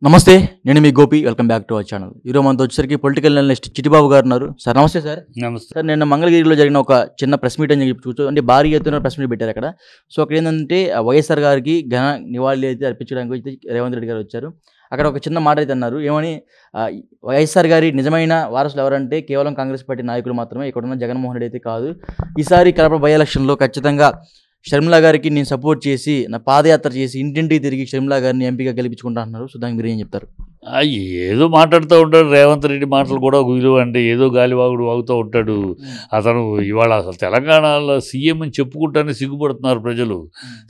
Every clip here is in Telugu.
నమస్తే నేను మీ Gopi welcome back to our channel. ఈరోజు మనతో వచ్చేసరికి పొలిటికల్ అనలిస్ట్ చిట్టిబాబు గారు ఉన్నారు. సార్ నమస్తే సార్. నమస్తే సార్, నిన్న మంగళగిరిలో జరిగిన ఒక చిన్న ప్రెస్ మీట్ అని చెప్పి చూస్తూ అంటే భారీ ఎత్తున ప్రెస్ మీట్ పెట్టారు అక్కడ. సో అక్కడ ఏంటంటే వైఎస్ఆర్ గారికి ఘన నివాళి అయితే అర్పించడానికి అయితే రేవంత్ రెడ్డి గారు వచ్చారు. అక్కడ ఒక చిన్న మాట అయితే అన్నారు. ఏమని, వైఎస్ఆర్ గారి నిజమైన వారసులు ఎవరంటే కేవలం కాంగ్రెస్ పార్టీ నాయకులు మాత్రమే, ఇక్కడ ఉన్న జగన్మోహన్ రెడ్డి అయితే కాదు. ఈసారి కడప బై ఎలక్షన్లో ఖచ్చితంగా షర్మిలా గారికి నేను సపోర్ట్ చేసి నా పాదయాత్ర చేసి ఇంటింటికి తిరిగి షర్మిలా గారిని ఎంపీగా గెలిపించుకుంటా అంటున్నారు. సో దానికి మీరు ఏం చెప్తారు? ఏదో మాట్లాడుతూ ఉంటాడు రేవంత్ రెడ్డి. మాటలు కూడా ఒక విలువ అంటే ఏదో గాలివాగుడు వాగుతూ ఉంటాడు అతను. ఇవాళ అసలు తెలంగాణలో సీఎం అని చెప్పుకుంటానే సిగ్గుపడుతున్నారు ప్రజలు.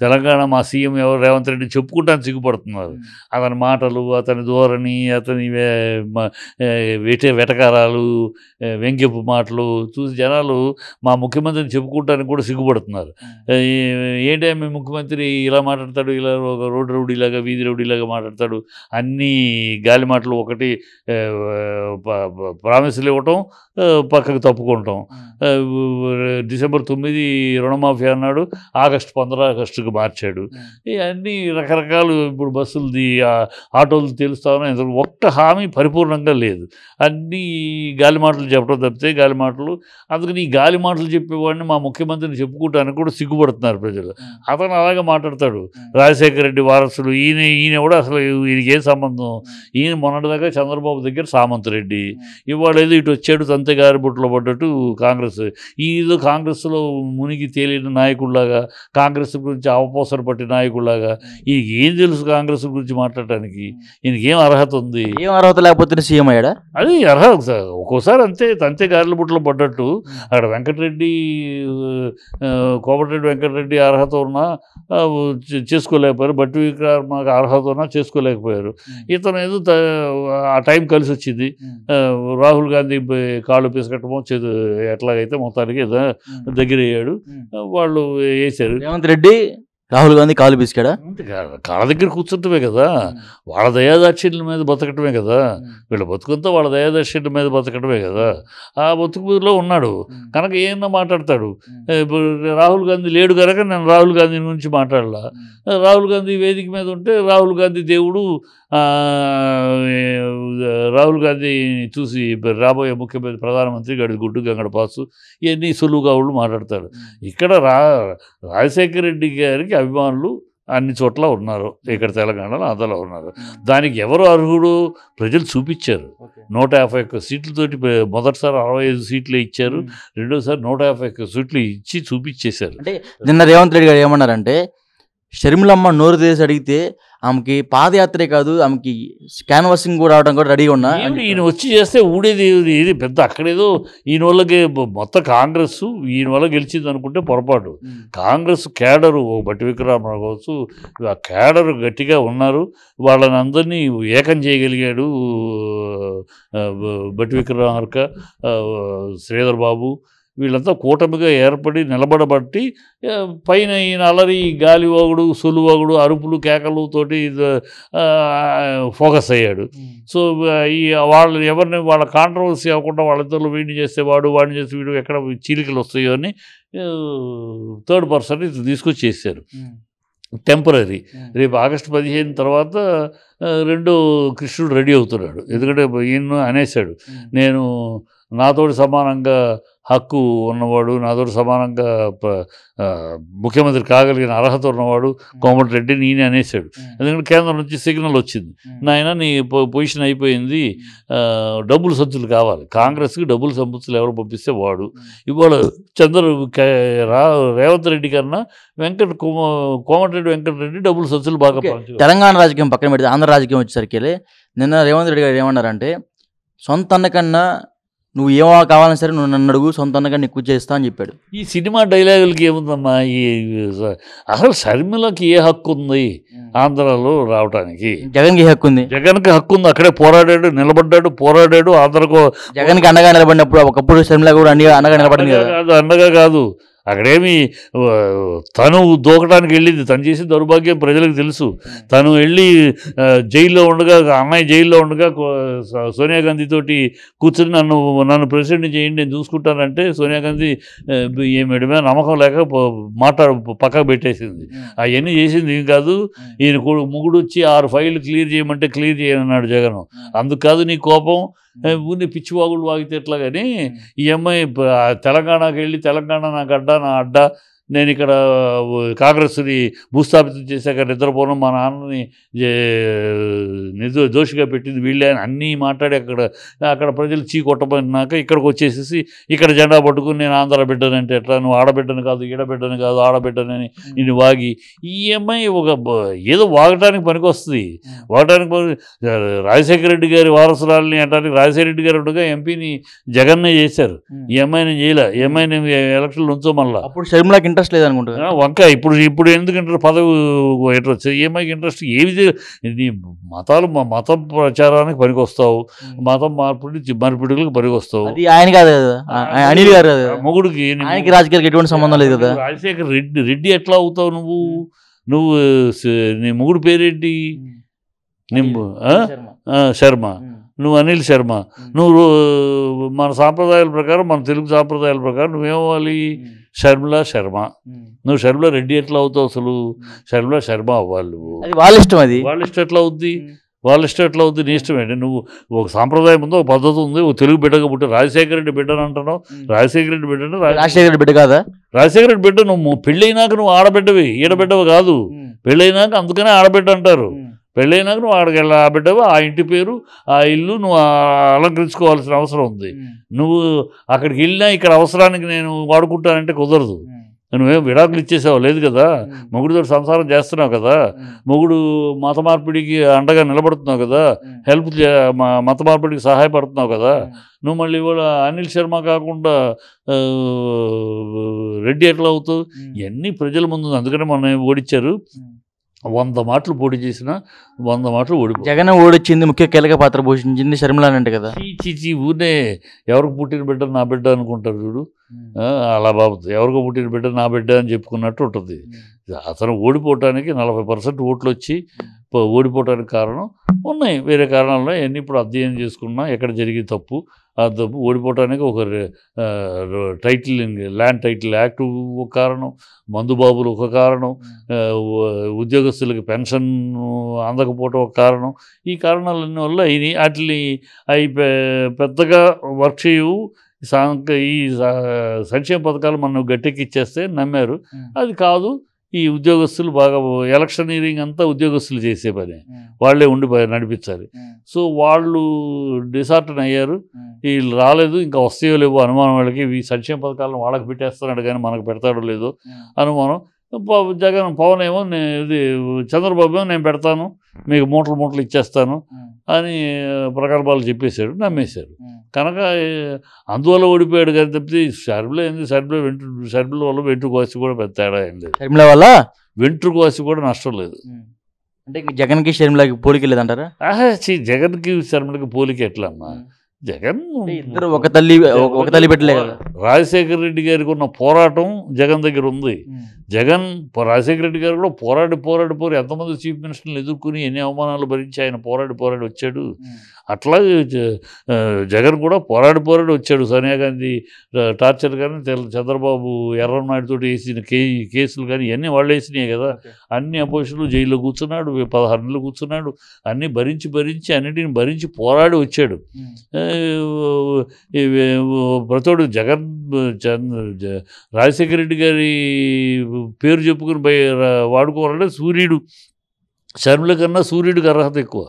తెలంగాణ మా సీఎం ఎవరు రేవంత్ రెడ్డి చెప్పుకుంటానే సిగ్గుపడుతున్నారు. అతని మాటలు, అతని ధోరణి, అతని వెటకారాలు, వెంకెపు మాటలు చూసి జనాలు మా ముఖ్యమంత్రిని చెప్పుకుంటానికి కూడా సిగ్గుపడుతున్నారు. ఏంటంటే మీ ముఖ్యమంత్రి ఇలా మాట్లాడతాడు, ఇలా ఒక రోడ్డు రౌడీలాగా వీధి రౌడీలాగా మాట్లాడతాడు, అన్నీ గాలి మాటలు. ఒకటి ప్రామిసులు ఇవ్వటం, పక్కకు తప్పుకుంటాం. డిసెంబర్ 9 రుణమాఫీ అన్నాడు, ఆగస్టు 15 మార్చాడు. ఇవన్నీ రకరకాలు. ఇప్పుడు బస్సులది ఆటోలు తెలుస్తా ఉన్నాయి. ఒక్క హామీ పరిపూర్ణంగా లేదు. అన్నీ గాలి మాటలు చెప్పడం తప్పితే గాలి మాటలు. అందుకని ఈ గాలి మాటలు చెప్పేవాడిని మా ముఖ్యమంత్రిని చెప్పుకోవడానికి కూడా సిగ్గుపడుతున్నారు ప్రజలు. అతను అలాగే మాట్లాడతాడు. రాజశేఖర రెడ్డి వారసుడు ఈయన కూడా అసలు ఈయనకి ఏం సంబంధం? ఈయన మొన్నటిదాకా చంద్రబాబు దగ్గర సామంతరెడ్డి, ఇవాళ ఏదో ఇటు వచ్చాడు తంతే గారి బుట్టలో పడ్డట్టు కాంగ్రెస్. ఈయన కాంగ్రెస్లో మునిగి తేలిన నాయకుడిలాగా, కాంగ్రెస్ గురించి అవపోసర పట్టిన నాయకుడిలాగా. ఈయనకి ఏం తెలుసు కాంగ్రెస్ గురించి మాట్లాడటానికి? ఈయనకి ఏం అర్హత ఉంది? ఏం అర్హత లేకపోతే సీఎం అయ్యాడా? అది అర్హత ఒక్కోసారి అంతే తంతే గారెల బుట్టలో పడ్డట్టు. అక్కడ వెంకటరెడ్డి, కోమటిరెడ్డి వెంకటరెడ్డి అర్హత ఉన్నా చేసుకోలేకపోయారు. బట్టి విక్రమార్క అర్హత ఉన్నా చేసుకోలేకపోయారు. ఇతను ఏదో ఆ టైం కలిసి వచ్చింది. రాహుల్ గాంధీ కాళ్ళు పిసకట్టమో ఎట్లాగైతే మొత్తానికి ఏదో దగ్గర అయ్యాడు. వాళ్ళు వేశారు. రేవంత్ రెడ్డి రాహుల్ గాంధీ కాలు పిసికాడా? కాళ్ళ దగ్గర కూర్చుంటమే కదా, వాళ్ళ దయాదాక్షిణ్యం మీద బతకటమే కదా. వీళ్ళ బతుకంతా వాళ్ళ దయాదాక్షిణ్యం మీద బతకటమే కదా. ఆ బతుకులో ఉన్నాడు కనుక ఏమన్నా మాట్లాడతాడు. ఇప్పుడు రాహుల్ గాంధీ లేడు కనుక నేను రాహుల్ గాంధీ గురించి మాట్లాడలా. రాహుల్ గాంధీ వేదిక మీద ఉంటే రాహుల్ గాంధీ దేవుడు, రాహుల్ గాంధీ చూసి రాబోయే ముఖ్యమంత్రి ప్రధానమంత్రి గడి గుడ్డు గంగడ పాసు ఇవన్నీ సులువుగా వాళ్ళు మాట్లాడతారు. ఇక్కడ రాజశేఖర రెడ్డి గారికి అభిమానులు అన్ని చోట్ల ఉన్నారు. ఇక్కడ తెలంగాణలో అందులో ఉన్నారు. దానికి ఎవరు అర్హుడు ప్రజలు చూపించారు. 151 సీట్లతోటి మొదటిసారి 65 సీట్లు ఇచ్చారు. రెండోసారి 151 సీట్లు ఇచ్చి చూపించేశారు. అంటే నిన్న రేవంత్ రెడ్డి గారు ఏమన్నారంటే, షర్మిలమ్మ నోరు తీసి అడిగితే ఆమెకి పాదయాత్రే కాదు, ఆమెకి క్యాన్వాసింగ్ కూడా రావడం కూడా రెడీగా ఉన్నా. ఈయన వచ్చి చేస్తే ఊడేది ఇది పెద్ద. అక్కడేదో ఈయన వాళ్ళకి మొత్తం కాంగ్రెస్ ఈయన వల్ల గెలిచింది అనుకుంటే పొరపాటు. కాంగ్రెస్ కేడరు బట్టి విక్రమార్క కావచ్చు, ఆ కేడరు గట్టిగా ఉన్నారు. వాళ్ళని అందరినీ ఏకం చేయగలిగాడు బట్టి విక్రమార్క, శ్రీధర్ బాబు. వీళ్ళంతా కూటమిగా ఏర్పడి నిలబడబట్టి పైన ఈయన అలరి గాలివాగుడు, సులువాగుడు, అరుపులు కేకలు తోటి ఫోకస్ అయ్యాడు. సో ఈ వాళ్ళు ఎవరిని వాళ్ళ కాంట్రవర్సీ అవ్వకుండా వాళ్ళిద్దరు వీడిని చేస్తే వాడిని చేస్తే వీడు ఎక్కడ చీలికలు వస్తాయో అని థర్డ్ పర్సన్ తీసుకొచ్చి చేశారు. టెంపరీ. రేపు ఆగస్టు 15 తర్వాత రెండో కృష్ణుడు రెడీ అవుతున్నాడు. ఎందుకంటే ఈయన అనేసాడు, నేను నాతోటి సమానంగా హక్కు ఉన్నవాడు, నాతోటి సమానంగా ముఖ్యమంత్రి కాగలిగిన అర్హత ఉన్నవాడు కోమటిరెడ్డి నేనే అనేసాడు. ఎందుకంటే కేంద్రం నుంచి సిగ్నల్ వచ్చింది, నాయన నీ పొజిషన్ అయిపోయింది, డబ్బులు సంచులు కావాలి. కాంగ్రెస్కి డబ్బులు సంచులు ఎవరు పంపిస్తే వాడు. ఇవాళ రేవంత్ రెడ్డి కన్నా కోమటిరెడ్డి వెంకటరెడ్డి డబ్బులు సంచులు బాగా. తెలంగాణ రాజకీయం పక్కన పెడితే ఆంధ్ర రాజకీయం వచ్చేసరికి నిన్న రేవంత్ రెడ్డి గారు ఏమన్నారంటే, సొంత అన్న కన్నా నువ్వు ఏమో కావాలని సరే నువ్వు నన్ను అడుగు, సొంత అన్నగా నీకు చేస్తా అని చెప్పాడు. ఈ సినిమా డైలాగులకి ఏముందమ్మా? అసలు షర్మిలకి ఏ హక్కు ఉంది ఆంధ్రాలో రావడానికి? జగన్కి హక్కు ఉంది. జగన్కి హక్కు ఉంది. అక్కడే పోరాడాడు, నిలబడ్డాడు, ఆంధ్రకు. జగన్కి అండగా నిలబడినప్పుడు ఒకప్పుడు షర్మిల కూడా అండగా నిలబడింది. అండగా కాదు, అక్కడేమి తను దూకడానికి వెళ్ళింది, తను చేసిన దౌర్భాగ్యం ప్రజలకు తెలుసు. తను వెళ్ళి జైల్లో ఉండగా, అన్నయ్య జైల్లో ఉండగా సోనియా గాంధీతోటి కూర్చొని నన్ను ప్రెసిడెంట్ చేయండి, నేను చూసుకుంటానంటే సోనియా గాంధీ ఈమె మీద నమ్మకం లేక పక్కకు పెట్టేసింది. అవన్నీ చేసింది ఏం కాదు, ఈయన ముగుడు వచ్చి 6 ఫైళ్ళు క్లియర్ చేయమంటే క్లియర్ చేయనన్నాడు జగన్. అందుకు కాదు నీ కోపం, ఊరిని పిచ్చివాగులు వాగితే ఎట్లా. కానీ ఈ అమ్మాయి తెలంగాణకి వెళ్ళి తెలంగాణ నా గడ్డ నా అడ్డ, నేను ఇక్కడ కాంగ్రెస్ని భూస్థాపితం చేశాక నిద్రపోవడం, మా నాన్నని దోషిగా పెట్టింది వీళ్ళే అని అన్నీ మాట్లాడి అక్కడ ప్రజలు చీకొట్టబడినాక ఇక్కడికి వచ్చేసేసి ఇక్కడ జెండా పట్టుకుని నేను ఆంధ్ర బిడ్డనంటే ఎట్లా, నువ్వు ఆడబిడ్డను కాదు ఈడబిడ్డను కాదు ఆడబిడ్డనని ఇన్ని వాగి, ఈ అమ్మాయి ఏదో వాగటానికి పనికి వస్తుంది. రాజశేఖర రెడ్డి గారి వారసురాలని అంటానికి రాజశేఖర రెడ్డి గారు ఉండగా ఎంపీని జగన్నే చేశారు, ఈ అమ్మాయిని చేయలే. ఈ అమ్మాయిని ఎలక్షన్లు ఉంచో మళ్ళీ అప్పుడు షర్మిలాకి ఇంట్రెస్ట్ లేదనుకుంటా వంక. ఇప్పుడు ఎందుకంటే పదవి ఇంట్రెస్ట్, ఏమైనా ఇంట్రెస్ట్ ఏమి మత ప్రచారానికి పనికి వస్తావు, మతం మార్పిడులకు పనికి వస్తావు. ఆయన కాదు కదా, అనిల్ గారు మొగుడికి రాజకీయాలకు ఎటువంటి సంబంధం లేదు కదా. రాజశేఖర్ రెడ్డి ఎట్లా అవుతావు నువ్వు నీ మొగుడు పేరేంటి? శర్మ, నువ్వు అనిల్ శర్మ. నువ్వు మన సాంప్రదాయాల ప్రకారం, మన తెలుగు సాంప్రదాయాల ప్రకారం నువ్వేమవ్వాలి? షర్మిలా శర్మ. నువ్వు షర్మిలా రెడ్డి ఎట్లా అవుతావు? అసలు షర్మిలా శర్మ అవ్వాలి. వాళ్ళ ఇష్టం, అది వాళ్ళ ఇష్టం ఎట్లా అవుద్ది? వాళ్ళ ఇష్టం ఎట్లా అవుద్ది? నీ ఇష్టం ఏంటి? నువ్వు ఒక సాంప్రదాయం ఉంది, ఒక పద్ధతి ఉంది, ఒక తెలుగు బిడ్డగా పుట్టి రాజశేఖర రెడ్డి బిడ్డను అంటున్నావు. రాజశేఖర రెడ్డి బిడ్డ రాజశేఖర రెడ్డి బిడ్డ కాదా? రాజశేఖర రెడ్డి బిడ్డ. నువ్వు పెళ్ళైనాక నువ్వు ఆడబిడ్డవి, ఈడబిడ్డవి కాదు. పెళ్ళైనాక అందుకనే ఆడబిడ్డ అంటారు. పెళ్ళైనాక నువ్వు ఆడకి ఆ బిడ్డవు, ఆ ఇంటి పేరు, ఆ ఇల్లు నువ్వు అలంకరించుకోవాల్సిన అవసరం ఉంది. నువ్వు అక్కడికి వెళ్ళినా ఇక్కడ అవసరానికి నేను వాడుకుంటానంటే కుదరదు. నువ్వేం విడాకులు ఇచ్చేసావు లేదు కదా, మొగుడితో సంసారం చేస్తున్నావు కదా, మొగుడు మత మార్పిడికి అండగా నిలబడుతున్నావు కదా, మత మార్పిడికి సహాయపడుతున్నావు కదా. నువ్వు మళ్ళీ ఇవాళ అనిల్ శర్మ కాకుండా రెడ్డి ఎట్లా అవుతావు? ఇవన్నీ ప్రజల ముందు. అందుకనే మొన్న ఓడిచ్చారు. 100 మాటలు పోటీ చేసినా 100 మాటలు ఓడిపోయి. జగన్ ఓడిచ్చింది, ముఖ్య కీలక పాత్ర పోషించింది షర్మిల అంటే కదా. చీచి ఊరినే ఎవరికి పుట్టిన బిడ్డ నా బిడ్డ అనుకుంటారు చూడు, అలా బాబు ఎవరికో పుట్టిన బిడ్డ నా బిడ్డ అని చెప్పుకున్నట్టు ఉంటుంది. అతను ఓడిపోవటానికి 40% ఓట్లు వచ్చి ఓడిపోవటానికి కారణం ఉన్నాయి, వేరే కారణాలు ఎన్ని ఇప్పుడు అధ్యయనం చేసుకున్నా ఎక్కడ జరిగే తప్పు. ఆ తప్పు ఓడిపోవటానికి ఒక ల్యాండ్ టైటిల్ యాక్ట్ ఒక కారణం, మందుబాబులు ఒక కారణం, ఉద్యోగస్తులకి పెన్షన్ అందకపోవటం ఒక కారణం. ఈ కారణాలన్నీ వల్ల వాటిని అవి పెద్దగా వర్క్ చేయవు. ఈ సంక్షేమ పథకాలు మనం గట్టెక్కిచ్చేస్తే నమ్మారు. అది కాదు, ఈ ఉద్యోగస్తులు బాగా ఎలక్షనీరింగ్ అంతా ఉద్యోగస్తులు చేసే పని, వాళ్ళే ఉండి నడిపించాలి. సో వాళ్ళు డిసార్టన్ అయ్యారు. వీళ్ళు రాలేదు, ఇంకా వస్తాయో లేవో అనుమానం వాళ్ళకి. ఈ సంక్షేమ పథకాలను వాళ్ళకి పెట్టేస్తున్నాడు కానీ మనకు పెడతాడో లేదో అనుమానం. పవన్ ఏమో ఇది చంద్రబాబు ఏమో నేను పెడతాను, మీకు మూటలు ఇచ్చేస్తాను అని ప్రకల్పాలు చెప్పేశాడు, నమ్మేశారు. కనుక అందువల్ల ఓడిపోయాడు కానీ తప్పితే షర్మిల వల్ల వెంట్రుకోసి కూడా పెద్ద తేడా ఏం లేదు. షర్మిల వల్ల వెంట్రుకోసి కూడా నష్టం లేదు. అంటే జగన్కి షర్మిలకి పోలిక లేదంటారా? జగన్కి షర్మిలకి పోలిక ఎట్లా అమ్మా? జగన్ ఇద్దరు ఒక తల్లి పెట్టలే కదా. రాజశేఖర రెడ్డి గారికి ఉన్న పోరాటం జగన్ దగ్గర ఉంది. జగన్ రాజశేఖర రెడ్డి గారు కూడా పోరాడి ఎంతమంది చీఫ్ మినిస్టర్లు ఎదుర్కొని ఎన్ని అవమానాలు భరించి ఆయన పోరాడి వచ్చాడు. అట్లా జగన్ కూడా పోరాడి వచ్చాడు. సోనియా గాంధీ టార్చర్ కానీ, చంద్రబాబు ఎర్రనాయుడుతో వేసిన కేసులు కానీ ఇవన్నీ వాళ్ళు వేసినాయి కదా. అన్ని అపోజిషన్లు జైల్లో కూర్చున్నాడు, 16 నెలలు కూర్చున్నాడు. అన్నీ అన్నిటిని భరించి పోరాడి వచ్చాడు. ప్రతోడు జగన్ రాజశేఖర రెడ్డి గారి పేరు చెప్పుకుని వాడుకోవాలంటే సూర్యుడు, షర్మిల కన్నా సూర్యుడికి అర్హత ఎక్కువ.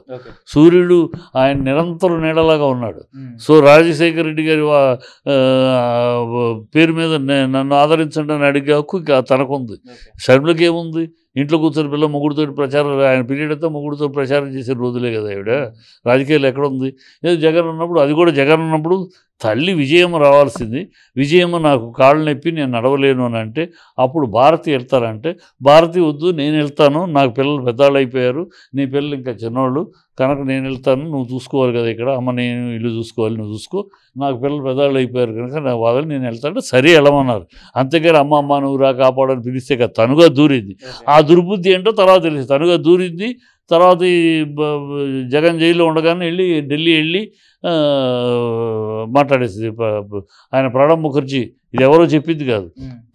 సూర్యుడు ఆయన నిరంతరం నీడలాగా ఉన్నాడు. సో రాజశేఖర రెడ్డి గారి పేరు మీద నన్ను ఆదరించండి అని అడిగే హక్కు తనకుంది. షర్మిలకి ఏముంది? ఇంట్లో కూర్చొని పిల్ల మొగుడితో ప్రచారం, ఆయన పీరియడ్ అంతా మొగుడితో ప్రచారం చేసే రోజులే కదా ఆవిడ. రాజకీయాలు ఎక్కడుంది? ఏదో జగన్ ఉన్నప్పుడు, అది కూడా జగన్ ఉన్నప్పుడు తల్లి విజయమ్మ రావాల్సింది. విజయమ్మ నాకు కాళ్ళు నొప్పి నేను నడవలేను అని అంటే అప్పుడు భారతి వెళ్తారంటే, భారతి వద్దు నేను వెళ్తాను, నాకు పిల్లలు పెద్దవాళ్ళు అయిపోయారు, నీ పిల్లలు ఇంకా చిన్నవాళ్ళు, కనుక నేను వెళ్తాను, నువ్వు చూసుకోవాలి కదా ఇక్కడ, అమ్మ నేను ఇల్లు చూసుకోవాలి, నువ్వు చూసుకో, నాకు పిల్లలు పెద్దవాళ్ళు అయిపోయారు కనుక నా వాళ్ళని నేను వెళ్తాను, సరే వెళ్ళమన్నారు. అంతేగాని అమ్మ నువ్వు రా కాపాడని పిలిస్తే కదా తనుగా దూరింది. ఆ దుర్బుద్ధి ఏంటో తర్వాత తెలిసి తనుగా దూరింది. తర్వాత ఈ జగన్ జైల్లో ఉండగానే ఢిల్లీ వెళ్ళి మాట్లాడేసింది. ఆయన ప్రణబ్ ముఖర్జీ, ఇది ఎవరో చెప్పింది కాదు,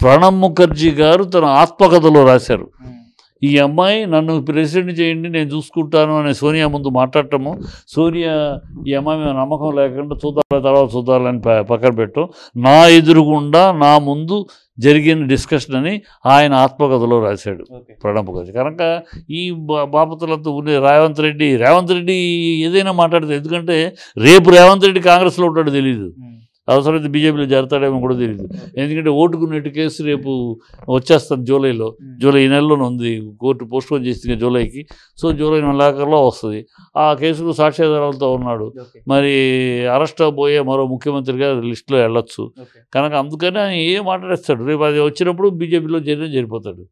ప్రణబ్ ముఖర్జీ గారు తన ఆత్మకథలో రాశారు. ఈ అమ్మాయి నన్ను ప్రెసిడెంట్ చేయండి నేను చూసుకుంటాను అనే సోనియా ముందు మాట్లాడటము, సోనియా ఈ అమ్మాయి మీద నమ్మకం లేకుండా తర్వాత చూద్దాలని పక్కన పెట్టు, నా ఎదురుగుండా నా ముందు జరిగిన డిస్కషన్ అని ఆయన ఆత్మకథలో రాశాడు ప్రణబ్ ముఖర్జీ. కనుక ఈ బాపతులతో ఉండే రేవంత్ రెడ్డి ఏదైనా మాట్లాడితే, ఎందుకంటే రేపు రేవంత్ రెడ్డి కాంగ్రెస్లో ఉంటాడో తెలియదు, అవసరమైతే బీజేపీలో చేరతాడేమో కూడా తెలియదు. ఎందుకంటే ఓటుకు నెట్టు కేసు రేపు వచ్చేస్తుంది జూలై ఈ నెలలోనే ఉంది, కోర్టు పోస్ట్పోన్ చేసింది జూలైకి. సో జూలై నెలాఖరులో వస్తుంది. ఆ కేసుకు సాక్ష్యాధారాలతో ఉన్నాడు. మరి అరెస్ట్ అయిపోయే మరో ముఖ్యమంత్రిగా లిస్టులో వెళ్ళొచ్చు. కనుక అందుకని ఆయన ఏం మాట్లాడేస్తాడు, రేపు అది వచ్చినప్పుడు బీజేపీలో చేరిపోతాడు.